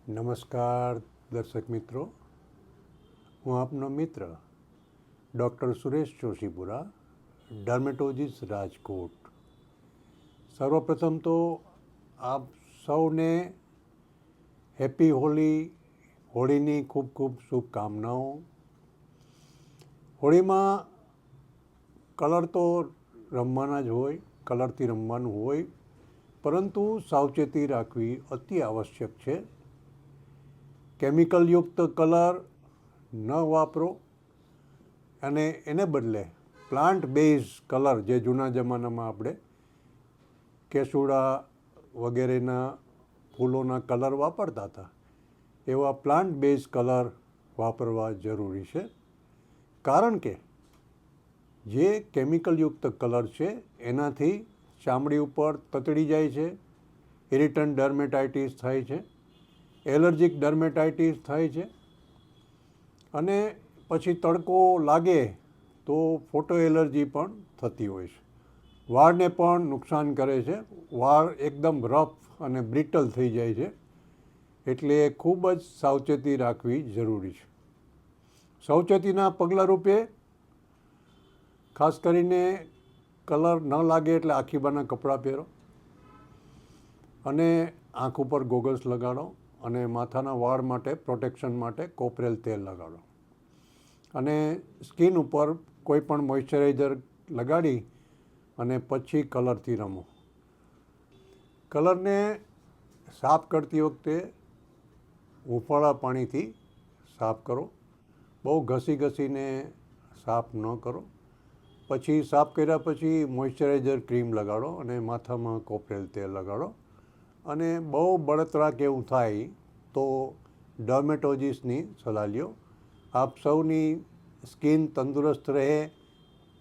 નમસ્કાર દર્શક મિત્રો, હું આપનો મિત્ર ડૉક્ટર સુરેશ જોશીપુરા, ડર્મેટોલોજીસ્ટ રાજકોટ. સર્વપ્રથમ તો આપ સૌને હેપી હોળીની ખૂબ ખૂબ શુભકામનાઓ. હોળીમાં કલર તો રમવાના જ હોય, કલરથી રમવાનું હોય, પરંતુ સાવચેતી રાખવી અતિ આવશ્યક છે. કેમિકલયુક્ત કલર ન વાપરો અને એને બદલે પ્લાન્ટ બેઝ કલર, જે જૂના જમાનામાં આપણે કેસુડા વગેરેના ફૂલોના કલર વાપરતા હતા, એવા પ્લાન્ટ બેઝ કલર વાપરવા જરૂરી છે. કારણ કે જે કેમિકલયુક્ત કલર છે એનાથી ચામડી ઉપર તતડી જાય છે, ઇરિટન્ટ ડર્મેટાઇટિસ થાય છે, એલર્જીક ડર્મેટાઇટિસ થાય છે, અને પછી તડકો લાગે તો ફોટો એલર્જી પણ થતી હોય છે. વાળને પણ નુકસાન કરે છે, વાળ એકદમ રફ અને બ્રિટલ થઈ જાય છે, એટલે ખૂબ જ સાવચેતી રાખવી જરૂરી છે. સાવચેતીના પગલાં રૂપે ખાસ કરીને કલર ન લાગે એટલે આખીબાના કપડાં પહેરો અને આંખ ઉપર ગોગલ્સ લગાડો અને માથાના વાળ માટે પ્રોટેક્શન માટે કોપરેલ તેલ લગાડો અને સ્કિન ઉપર કોઈ પણ મોઇશ્ચરાઇઝર લગાડી અને પછી કલરથી રમો. કલરને સાફ કરતી વખતે હૂંફાળા પાણીથી સાફ કરો, બહુ ઘસીને સાફ ન કરો. પછી સાફ કર્યા પછી મોઇશ્ચરાઇઝર ક્રીમ લગાડો અને માથામાં કોપરેલ તેલ લગાડો. અને બહુ બળતરા કે એવું થાય તો ડર્મેટોલોજીસ્ટની સલાહ લ્યો. આપ સૌની સ્કિન તંદુરસ્ત રહે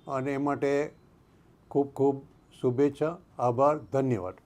અને એ માટે ખૂબ ખૂબ શુભેચ્છા. આભાર. ધન્યવાદ.